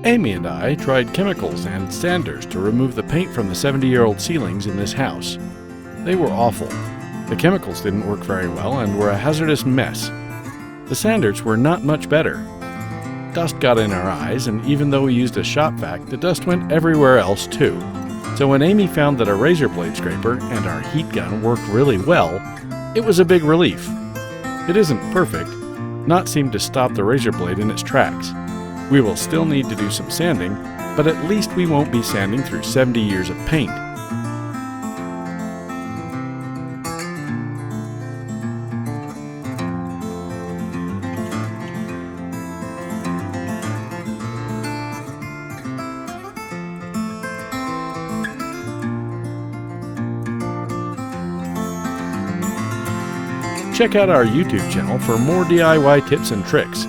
Amy and I tried chemicals and sanders to remove the paint from the 70-year-old ceilings in this house. They were awful. The chemicals didn't work very well and were a hazardous mess. The sanders were not much better. Dust got in our eyes, and even though we used a shop vac, the dust went everywhere else too. So when Amy found that a razor blade scraper and our heat gun worked really well, it was a big relief. It isn't perfect. Knot seemed to stop the razor blade in its tracks. We will still need to do some sanding, but at least we won't be sanding through 70 years of paint. Check out our YouTube channel for more DIY tips and tricks.